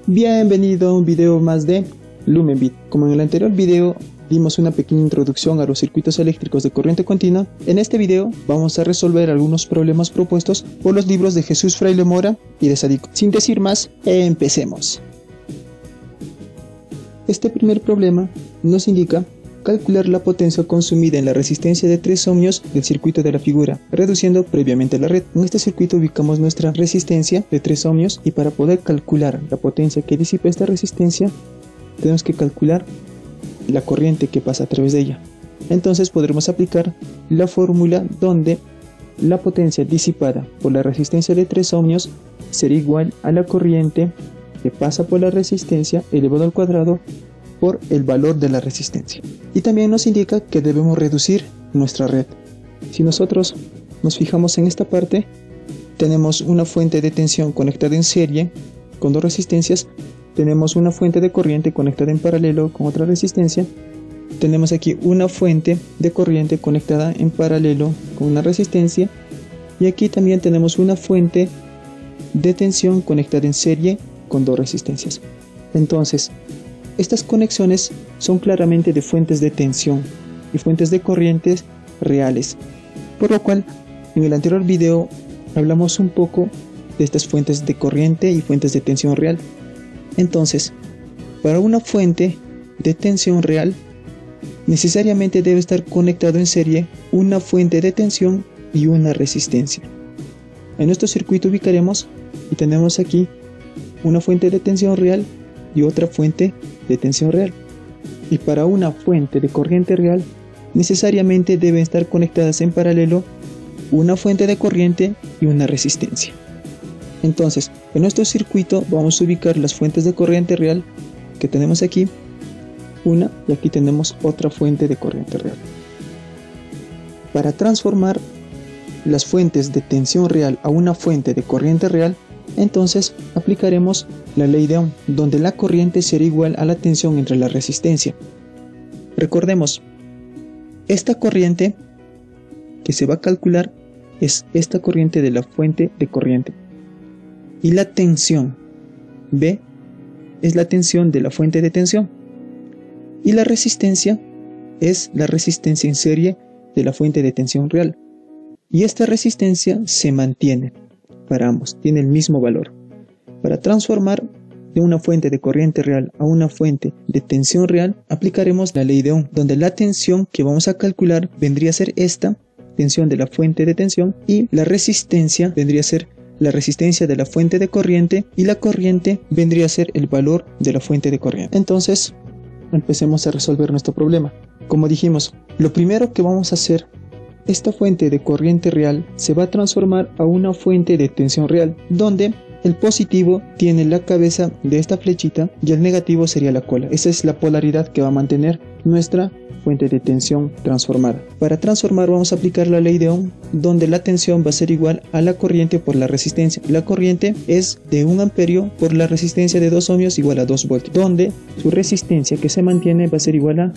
Bienvenido a un video más de LumenBit. Como en el anterior video dimos una pequeña introducción a los circuitos eléctricos de corriente continua, en este video vamos a resolver algunos problemas propuestos por los libros de Jesús Fraile Mora y de Sadiku. Sin decir más, empecemos. Este primer problema nos indica calcular la potencia consumida en la resistencia de 3 ohmios del circuito de la figura, reduciendo previamente la red. En este circuito ubicamos nuestra resistencia de 3 ohmios y para poder calcular la potencia que disipa esta resistencia, tenemos que calcular la corriente que pasa a través de ella. Entonces podremos aplicar la fórmula donde la potencia disipada por la resistencia de 3 ohmios será igual a la corriente que pasa por la resistencia elevado al cuadrado por el valor de la resistencia. Y también nos indica que debemos reducir nuestra red. Si nosotros nos fijamos en esta parte, tenemos una fuente de tensión conectada en serie con 2 resistencias, tenemos una fuente de corriente conectada en paralelo con otra resistencia, tenemos aquí una fuente de corriente conectada en paralelo con una resistencia, y aquí también tenemos una fuente de tensión conectada en serie con 2 resistencias. Entonces, estas conexiones son claramente de fuentes de tensión y fuentes de corrientes reales, por lo cual en el anterior video hablamos un poco de estas fuentes de corriente y fuentes de tensión real. Entonces, para una fuente de tensión real, necesariamente debe estar conectado en serie una fuente de tensión y una resistencia. En nuestro circuito ubicaremos y tenemos aquí una fuente de tensión real y otra fuente de tensión real. Y para una fuente de corriente real, necesariamente deben estar conectadas en paralelo una fuente de corriente y una resistencia. Entonces, en nuestro circuito vamos a ubicar las fuentes de corriente real que tenemos aquí, una, y aquí tenemos otra fuente de corriente real. Para transformar las fuentes de tensión real a una fuente de corriente real, entonces aplicaremos la ley de Ohm, donde la corriente será igual a la tensión entre la resistencia. Recordemos, esta corriente que se va a calcular es esta corriente de la fuente de corriente, y la tensión B es la tensión de la fuente de tensión, y la resistencia es la resistencia en serie de la fuente de tensión real, y esta resistencia se mantiene para ambos, tiene el mismo valor. Para transformar de una fuente de corriente real a una fuente de tensión real, aplicaremos la ley de Ohm, donde la tensión que vamos a calcular vendría a ser esta tensión de la fuente de tensión, y la resistencia vendría a ser la resistencia de la fuente de corriente, y la corriente vendría a ser el valor de la fuente de corriente. Entonces, empecemos a resolver nuestro problema. Como dijimos, lo primero que vamos a hacer, esta fuente de corriente real se va a transformar a una fuente de tensión real, donde el positivo tiene la cabeza de esta flechita y el negativo sería la cola. Esa es la polaridad que va a mantener nuestra fuente de tensión transformada. Para transformar vamos a aplicar la ley de Ohm, donde la tensión va a ser igual a la corriente por la resistencia. La corriente es de 1 amperio por la resistencia de 2 ohmios igual a 2 voltios, donde su resistencia que se mantiene va a ser igual a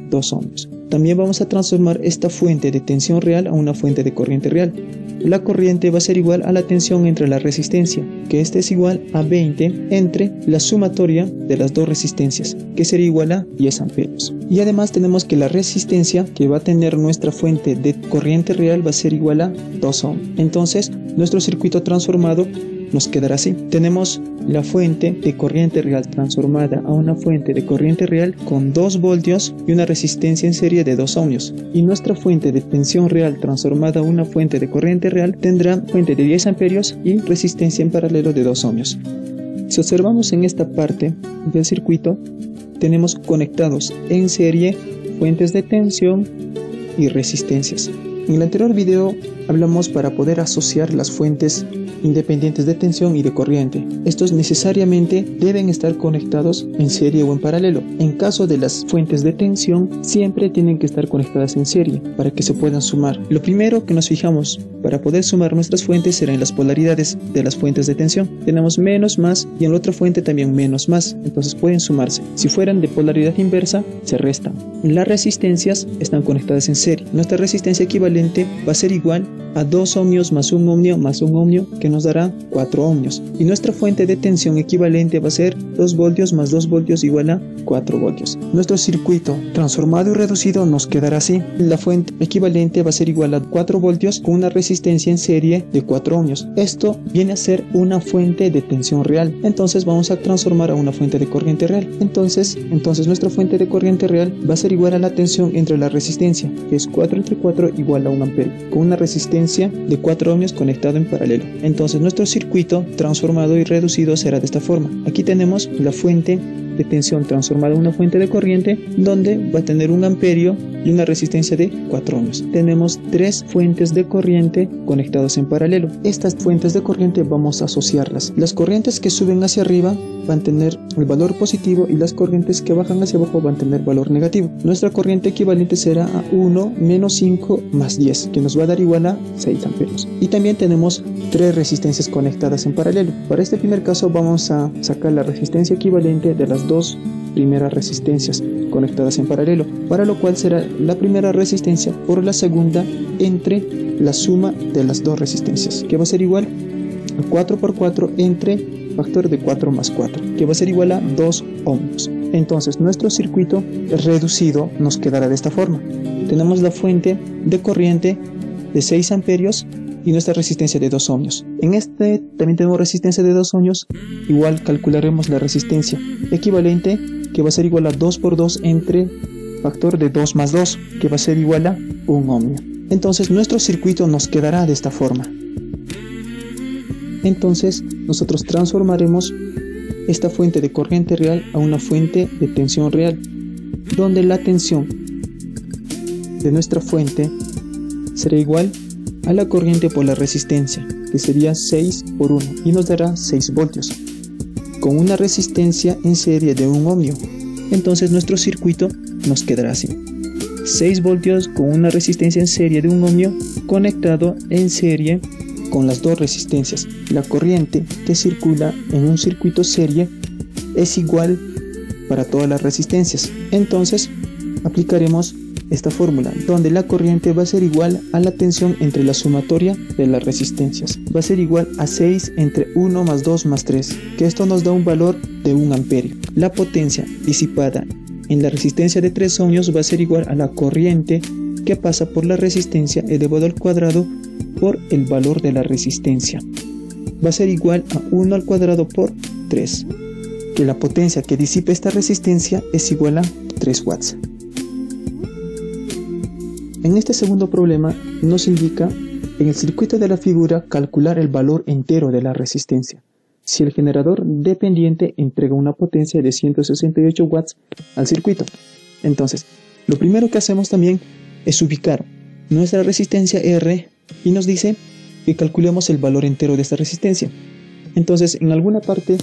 2 ohmios. También vamos a transformar esta fuente de tensión real a una fuente de corriente real. La corriente va a ser igual a la tensión entre la resistencia, que esta es igual a 20 entre la sumatoria de las 2 resistencias, que sería igual a 10 amperios. Y además tenemos que la resistencia que va a tener nuestra fuente de corriente real va a ser igual a 2 ohm. Entonces, nuestro circuito transformado nos quedará así. Tenemos la fuente de corriente real transformada a una fuente de corriente real con 2 voltios y una resistencia en serie de 2 ohmios. Y nuestra fuente de tensión real transformada a una fuente de corriente real tendrá fuente de 10 amperios y resistencia en paralelo de 2 ohmios. Si observamos en esta parte del circuito, tenemos conectados en serie fuentes de tensión y resistencias. En el anterior video hablamos para poder asociar las fuentes independientes de tensión y de corriente. Estos necesariamente deben estar conectados en serie o en paralelo. En caso de las fuentes de tensión, siempre tienen que estar conectadas en serie para que se puedan sumar. Lo primero que nos fijamos para poder sumar nuestras fuentes será en las polaridades de las fuentes de tensión. Tenemos menos más y en la otra fuente también menos más, entonces pueden sumarse. Si fueran de polaridad inversa, se restan. Las resistencias están conectadas en serie. Nuestra resistencia equivalente va a ser igual a 2 ohmios más 1 ohmio más 1 ohmio, que que nos dará 4 ohmios. Y nuestra fuente de tensión equivalente va a ser 2 voltios más 2 voltios igual a 4 voltios. Nuestro circuito transformado y reducido nos quedará así. La fuente equivalente va a ser igual a 4 voltios con una resistencia en serie de 4 ohmios. Esto viene a ser una fuente de tensión real. Entonces vamos a transformar a una fuente de corriente real. Entonces nuestra fuente de corriente real va a ser igual a la tensión entre la resistencia, que es 4 entre 4 igual a 1 amperio, con una resistencia de 4 ohmios conectado en paralelo. Entonces nuestro circuito transformado y reducido será de esta forma. Aquí tenemos la fuente de tensión transformada a una fuente de corriente, donde va a tener 1 amperio y una resistencia de 4 ohmios. Tenemos 3 fuentes de corriente conectadas en paralelo. Estas fuentes de corriente vamos a asociarlas. Las corrientes que suben hacia arriba van a tener el valor positivo y las corrientes que bajan hacia abajo van a tener valor negativo. Nuestra corriente equivalente será a 1 menos 5 más 10, que nos va a dar igual a 6 amperios. Y también tenemos 3 resistencias conectadas en paralelo. Para este primer caso vamos a sacar la resistencia equivalente de las 2 primeras resistencias conectadas en paralelo, para lo cual será la primera resistencia por la segunda entre la suma de las 2 resistencias, que va a ser igual a 4 por 4 entre factor de 4 más 4, que va a ser igual a 2 ohmios. Entonces nuestro circuito reducido nos quedará de esta forma. Tenemos la fuente de corriente de 6 amperios y nuestra resistencia de 2 ohmios. En este también tenemos resistencia de 2 ohmios. Igual calcularemos la resistencia equivalente, que va a ser igual a 2 por 2 entre factor de 2 más 2, que va a ser igual a 1 ohmio. Entonces nuestro circuito nos quedará de esta forma. Entonces nosotros transformaremos esta fuente de corriente real a una fuente de tensión real, donde la tensión de nuestra fuente será igual a la corriente por la resistencia, que sería 6 por 1 y nos dará 6 voltios, con una resistencia en serie de 1 ohmio. Entonces nuestro circuito nos quedará así: 6 voltios con una resistencia en serie de 1 ohmio conectado en serie con las 2 resistencias. La corriente que circula en un circuito serie es igual para todas las resistencias. Entonces aplicaremos esta fórmula, donde la corriente va a ser igual a la tensión entre la sumatoria de las resistencias. Va a ser igual a 6 entre 1 más 2 más 3, que esto nos da un valor de 1 amperio. La potencia disipada en la resistencia de 3 ohmios va a ser igual a la corriente que pasa por la resistencia elevado al cuadrado por el valor de la resistencia. Va a ser igual a 1 al cuadrado por 3, que la potencia que disipa esta resistencia es igual a 3 watts. En este segundo problema nos indica en el circuito de la figura calcular el valor entero de la resistencia. Si el generador dependiente entrega una potencia de 168 watts al circuito. Entonces, lo primero que hacemos también es ubicar nuestra resistencia R y nos dice que calculemos el valor entero de esta resistencia. Entonces, en alguna parte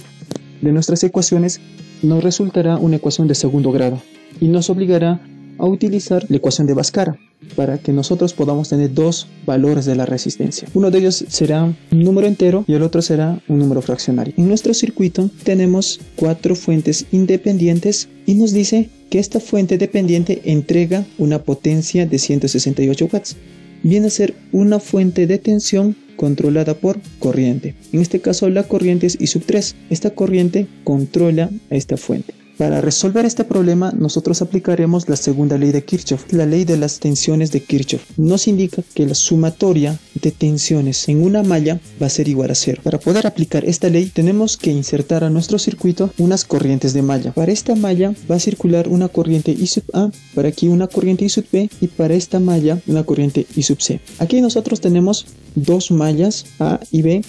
de nuestras ecuaciones nos resultará una ecuación de segundo grado y nos obligará a utilizar la ecuación de Bhaskara para que nosotros podamos tener 2 valores de la resistencia. Uno de ellos será un número entero y el otro será un número fraccionario. En nuestro circuito tenemos 4 fuentes independientes y nos dice que esta fuente dependiente entrega una potencia de 168 watts. Viene a ser una fuente de tensión controlada por corriente. En este caso la corriente es I sub 3. Esta corriente controla a esta fuente. Para resolver este problema nosotros aplicaremos la segunda ley de Kirchhoff, la ley de las tensiones de Kirchhoff. Nos indica que la sumatoria de tensiones en una malla va a ser igual a 0. Para poder aplicar esta ley tenemos que insertar a nuestro circuito unas corrientes de malla. Para esta malla va a circular una corriente I sub A, para aquí una corriente I sub B y para esta malla una corriente I sub C. Aquí nosotros tenemos 2 mallas A y B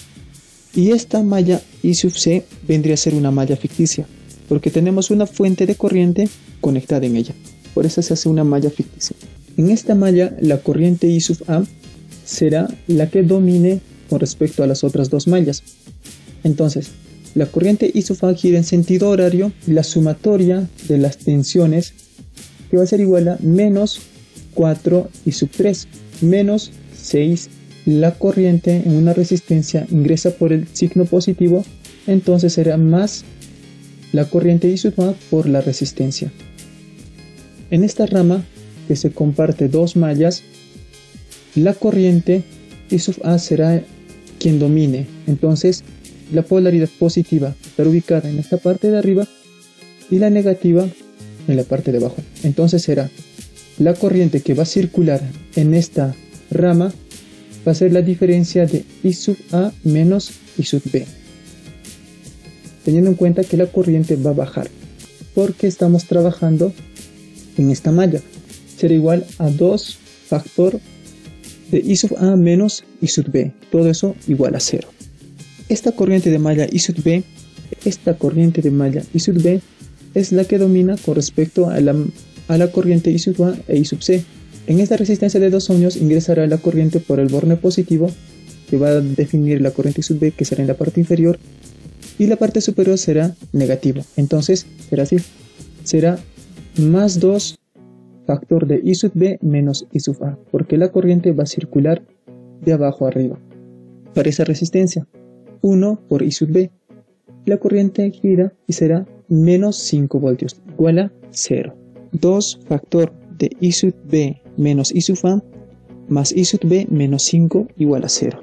y esta malla I sub C vendría a ser una malla ficticia, porque tenemos una fuente de corriente conectada en ella. Por eso se hace una malla ficticia. En esta malla la corriente I sub A será la que domine con respecto a las otras 2 mallas. Entonces, la corriente I sub A gira en sentido horario y la sumatoria de las tensiones, que va a ser igual a menos 4 I sub 3 menos 6. La corriente en una resistencia ingresa por el signo positivo, entonces será más la corriente I sub A por la resistencia. En esta rama que se comparte 2 mallas, la corriente I sub A será quien domine. Entonces la polaridad positiva estará ubicada en esta parte de arriba y la negativa en la parte de abajo. Entonces será la corriente que va a circular en esta rama va a ser la diferencia de I sub A menos I sub B, teniendo en cuenta que la corriente va a bajar porque estamos trabajando en esta malla. Será igual a 2 factor de I sub A menos I sub B, todo eso igual a 0. Esta corriente de malla I sub B, es la que domina con respecto a la corriente I sub A e I sub C. En esta resistencia de 2 ohmios ingresará la corriente por el borne positivo, que va a definir la corriente I sub B, que será en la parte inferior, y la parte superior será negativa. Entonces será así, será más 2 factor de I sub B menos I sub A, porque la corriente va a circular de abajo a arriba. Para esa resistencia, 1 por I sub B, la corriente gira y será menos 5 voltios, igual a 0. 2 factor de I sub B menos I sub A más I sub B menos 5 igual a 0.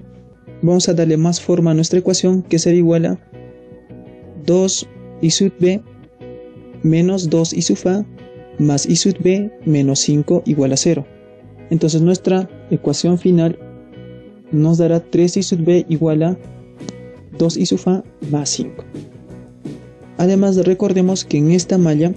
Vamos a darle más forma a nuestra ecuación, que será igual a 2 I sub B menos 2 I sub A más I sub B menos 5 igual a 0. Entonces nuestra ecuación final nos dará 3 I sub B igual a 2 I sub A más 5. Además, recordemos que en esta malla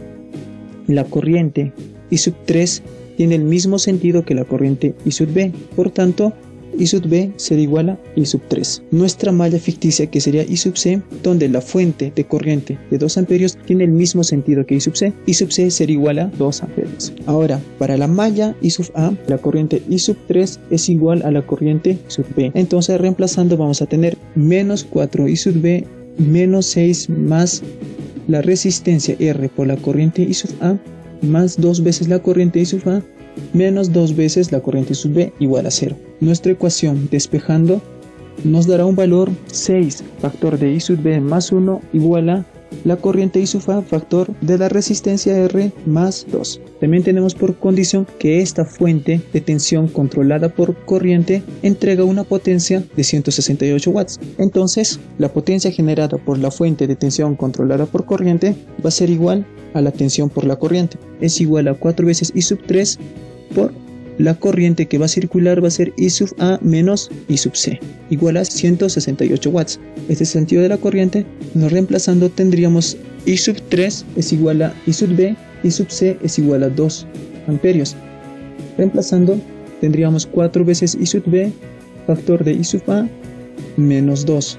la corriente I sub 3 tiene el mismo sentido que la corriente I sub B, por tanto I sub B será igual a I sub 3. Nuestra malla ficticia, que sería I sub C, donde la fuente de corriente de 2 amperios tiene el mismo sentido que I sub C será igual a 2 amperios. Ahora, para la malla I sub A, la corriente I sub 3 es igual a la corriente I sub B. Entonces, reemplazando, vamos a tener menos 4 I sub B menos 6 más la resistencia R por la corriente I sub A más 2 veces la corriente I sub A menos 2 veces la corriente I sub B igual a 0. Nuestra ecuación despejando nos dará un valor 6 factor de I sub B más 1 igual a la corriente I sub A factor de la resistencia R más 2. También tenemos por condición que esta fuente de tensión controlada por corriente entrega una potencia de 168 watts. Entonces, la potencia generada por la fuente de tensión controlada por corriente va a ser igual a la tensión por la corriente. Es igual a 4 veces I sub 3 por la corriente que va a circular, va a ser I sub A menos I sub C, igual a 168 watts. Este es el sentido de la corriente. Nos reemplazando tendríamos I sub 3 es igual a I sub B, I sub C es igual a 2 amperios. Reemplazando tendríamos 4 veces I sub B, factor de I sub A menos 2,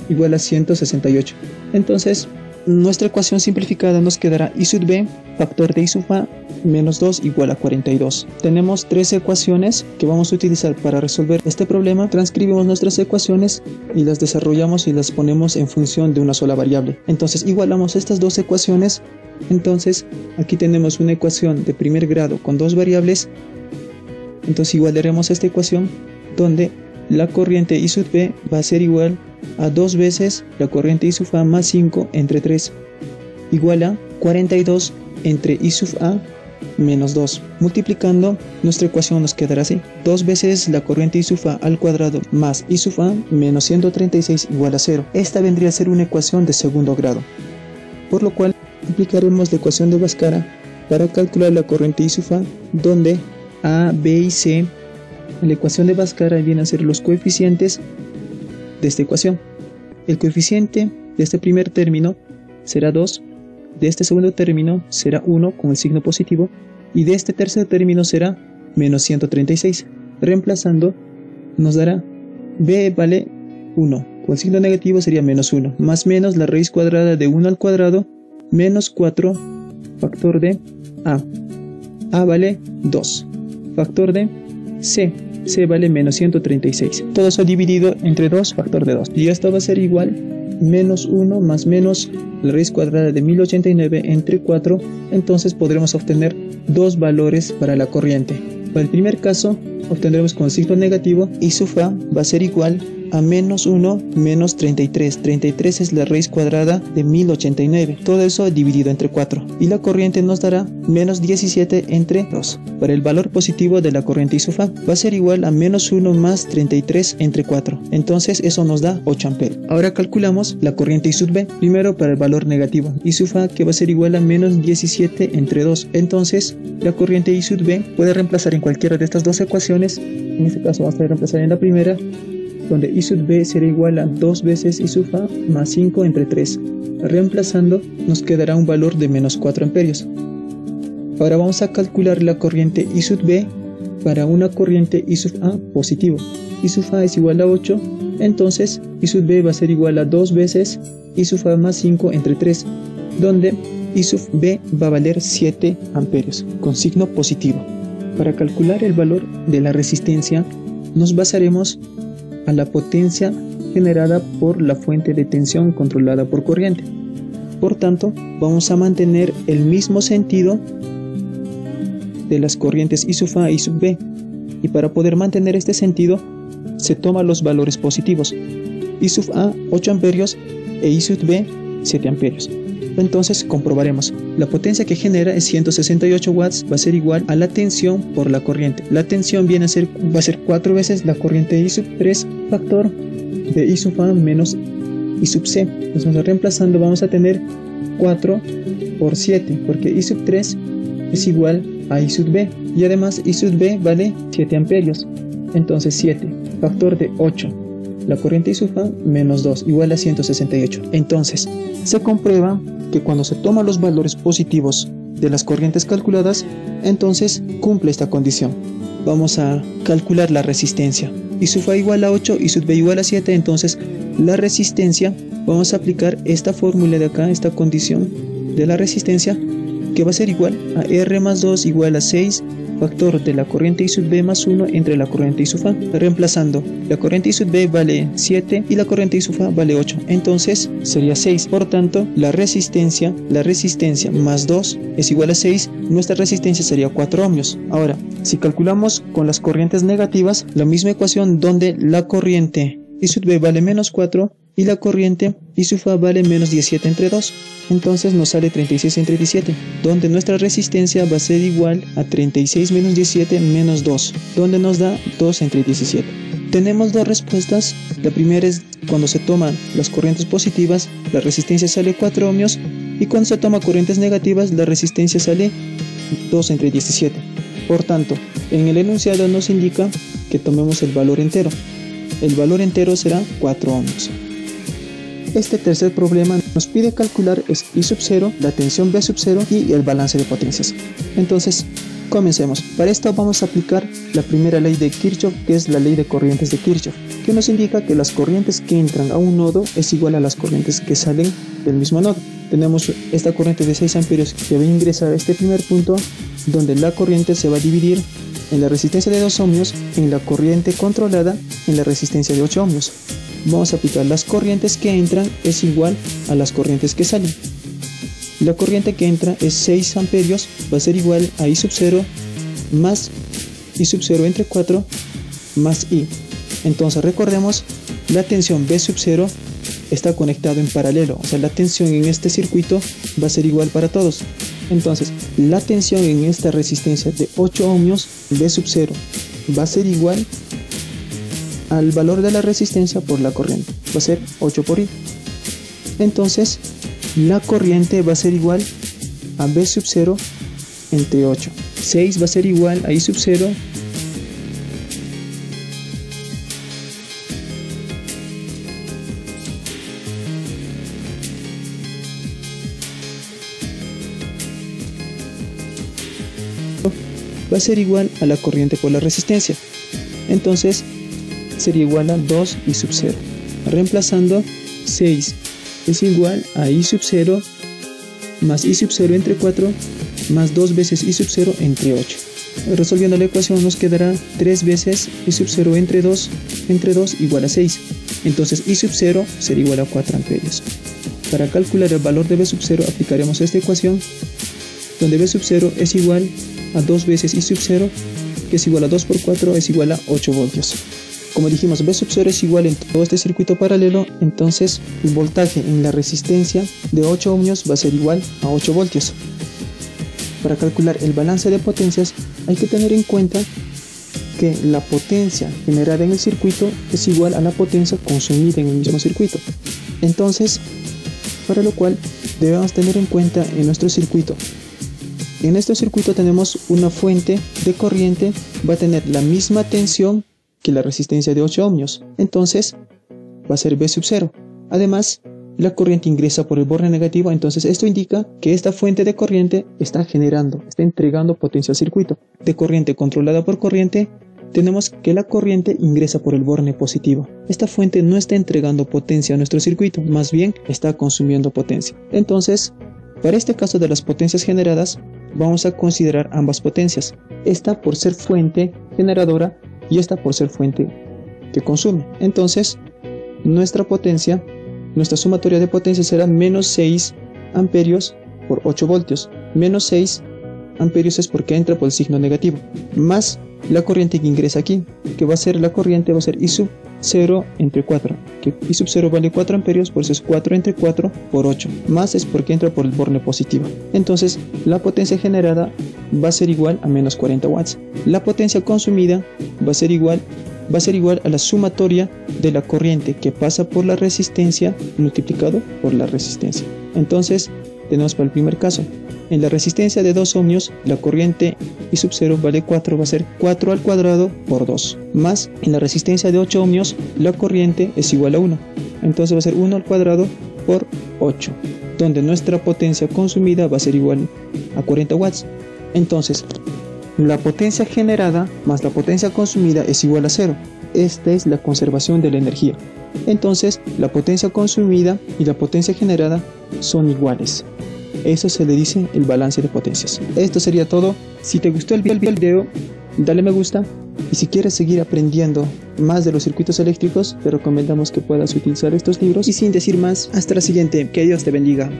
igual a 168. Entonces, nuestra ecuación simplificada nos quedará I sub B, factor de I sub A, menos 2 igual a 42. Tenemos 3 ecuaciones que vamos a utilizar para resolver este problema. Transcribimos nuestras ecuaciones y las desarrollamos y las ponemos en función de una sola variable. Entonces igualamos estas dos ecuaciones. Entonces aquí tenemos una ecuación de primer grado con 2 variables. Entonces igualaremos esta ecuación donde la corriente I sub B va a ser igual a 2 veces la corriente I sub A más 5 entre 3, igual a 42 entre I sub A menos 2. Multiplicando, nuestra ecuación nos quedará así: 2 veces la corriente I sub A al cuadrado más I sub A menos 136 igual a 0. Esta vendría a ser una ecuación de segundo grado, por lo cual aplicaremos la ecuación de Bhaskara para calcular la corriente I sub A, donde A, B y C, la ecuación de Bhaskara viene a ser los coeficientes de esta ecuación. El coeficiente de este primer término será 2, de este segundo término será 1 con el signo positivo y de este tercer término será menos 136. Reemplazando nos dará B vale 1, con el signo negativo sería menos 1, más menos la raíz cuadrada de 1 al cuadrado menos 4 factor de A. A vale 2, factor de C. C vale menos 136. Todo eso dividido entre 2 factor de 2. Y esto va a ser igual menos 1 más menos la raíz cuadrada de 1089 entre 4. Entonces podremos obtener dos valores para la corriente. Para el primer caso obtendremos con signo negativo I sub A va a ser igual a menos 1 menos 33. 33 es la raíz cuadrada de 1089. Todo eso dividido entre 4. Y la corriente nos dará menos 17 entre 2. Para el valor positivo de la corriente I sub A va a ser igual a menos 1 más 33 entre 4. Entonces eso nos da 8 amperios. Ahora calculamos la corriente I sub B. Primero para el valor negativo. I sub A que va a ser igual a menos 17 entre 2. Entonces la corriente I sub B puede reemplazar en cualquiera de estas dos ecuaciones. En este caso vamos a reemplazar en la primera, donde I sub B será igual a 2 veces I sub A más 5 entre 3. Reemplazando nos quedará un valor de menos 4 amperios. Ahora vamos a calcular la corriente I sub B para una corriente I sub A positivo. I sub A es igual a 8, entonces I sub B va a ser igual a 2 veces I sub A más 5 entre 3, donde I sub B va a valer 7 amperios, con signo positivo. Para calcular el valor de la resistencia, nos basaremos a la potencia generada por la fuente de tensión controlada por corriente. Por tanto, vamos a mantener el mismo sentido de las corrientes I sub A y I sub B. Y para poder mantener este sentido, se toman los valores positivos. I sub A 8 amperios e I sub B 7 amperios. Entonces comprobaremos. La potencia que genera es 168 watts, va a ser igual a la tensión por la corriente. La tensión va a ser 4 veces la corriente I sub 3 factor de I sub A menos I sub C. Entonces reemplazando vamos a tener 4 por 7, porque I sub 3 es igual a I sub B. Y además I sub B vale 7 amperios. Entonces 7 factor de 8. La corriente I sub A menos 2 igual a 168. Entonces se comprueba que cuando se toman los valores positivos de las corrientes calculadas, entonces cumple esta condición. Vamos a calcular la resistencia. I sub A igual a 8, I sub B igual a 7, entonces la resistencia, vamos a aplicar esta fórmula de acá, esta condición de la resistencia, que va a ser igual a R más 2 igual a 6 factor de la corriente I sub B más 1 entre la corriente I sub A. Reemplazando, la corriente I sub B vale 7 y la corriente I sub A vale 8, entonces sería 6. Por tanto, la resistencia más 2 es igual a 6, nuestra resistencia sería 4 ohmios. Ahora, si calculamos con las corrientes negativas, la misma ecuación donde la corriente I sub B vale menos 4 y la corriente I sub A vale menos 17 entre 2. Entonces nos sale 36 entre 17, donde nuestra resistencia va a ser igual a 36 menos 17 menos 2, donde nos da 2 entre 17. Tenemos dos respuestas. La primera es cuando se toman las corrientes positivas, la resistencia sale 4 ohmios, y cuando se toman corrientes negativas, la resistencia sale 2 entre 17. Por tanto, en el enunciado nos indica que tomemos el valor entero. El valor entero será 4 ohmios. Este tercer problema nos pide calcular es I sub 0, la tensión B sub 0 y el balance de potencias. Entonces, comencemos. Para esto vamos a aplicar la primera ley de Kirchhoff, que es la ley de corrientes de Kirchhoff, que nos indica que las corrientes que entran a un nodo es igual a las corrientes que salen del mismo nodo. Tenemos esta corriente de 6 amperios que va a ingresar a este primer punto, donde la corriente se va a dividir en la resistencia de 2 ohmios, en la corriente controlada, en la resistencia de 8 ohmios. Vamos a aplicar las corrientes que entran es igual a las corrientes que salen. La corriente que entra es 6 amperios, va a ser igual a I sub 0 más I sub 0 entre 4 más I. Entonces recordemos, la tensión B sub 0 está conectado en paralelo, o sea, la tensión en este circuito va a ser igual para todos. Entonces, la tensión en esta resistencia de 8 ohmios B sub 0 va a ser igual al valor de la resistencia por la corriente, va a ser 8 por I. Entonces, la corriente va a ser igual a B sub 0 entre 8. 6 va a ser igual a I sub 0 va a ser igual a la corriente por la resistencia. Entonces sería igual a 2 I sub 0. Reemplazando, 6 es igual a I sub 0 más I sub 0 entre 4 más 2 veces I sub 0 entre 8. Resolviendo la ecuación nos quedará 3 veces I sub 0 entre 2 igual a 6. Entonces I sub 0 será igual a 4 amperios. Para calcular el valor de B sub 0 aplicaremos esta ecuación, donde B sub 0 es igual a 2 veces I sub 0, que es igual a 2 por 4 es igual a 8 voltios. Como dijimos, V sub 0 es igual en todo este circuito paralelo, entonces el voltaje en la resistencia de 8 ohmios va a ser igual a 8 voltios. Para calcular el balance de potencias hay que tener en cuenta que la potencia generada en el circuito es igual a la potencia consumida en el mismo circuito. Entonces, para lo cual debemos tener en cuenta en nuestro circuito. En este circuito tenemos una fuente de corriente, va a tener la misma tensión que la resistencia de 8 ohmios, entonces va a ser V sub 0. Además, la corriente ingresa por el borde negativo, entonces esto indica que esta fuente de corriente está entregando potencia al circuito. De corriente controlada por corriente, tenemos que la corriente ingresa por el borde positivo. Esta fuente no está entregando potencia a nuestro circuito, más bien está consumiendo potencia. Entonces, para este caso de las potencias generadas, vamos a considerar ambas potencias. Esta por ser fuente generadora y esta por ser fuente que consume. Entonces, nuestra potencia, nuestra sumatoria de potencia será menos 6 amperios por 8 voltios. Menos 6 amperios es porque entra por el signo negativo, más la corriente que ingresa aquí, que va a ser la corriente, va a ser I sub 0 entre 4, que I sub 0 vale 4 amperios, por eso es 4 entre 4 por 8, más es porque entra por el borde positivo. Entonces, la potencia generada va a ser igual a menos 40 watts. La potencia consumida va a ser igual a la sumatoria de la corriente que pasa por la resistencia multiplicado por la resistencia. Entonces, tenemos para el primer caso, en la resistencia de 2 ohmios, la corriente I sub 0 vale 4, va a ser 4 al cuadrado por 2, más en la resistencia de 8 ohmios, la corriente es igual a 1, entonces va a ser 1 al cuadrado por 8, donde nuestra potencia consumida va a ser igual a 40 watts. Entonces, la potencia generada más la potencia consumida es igual a 0. Esta es la conservación de la energía. Entonces, la potencia consumida y la potencia generada son iguales. Eso se le dice el balance de potencias. Esto sería todo. Si te gustó el video, dale me gusta. Y si quieres seguir aprendiendo más de los circuitos eléctricos, te recomendamos que puedas utilizar estos libros. Y sin decir más, hasta la siguiente. Que Dios te bendiga.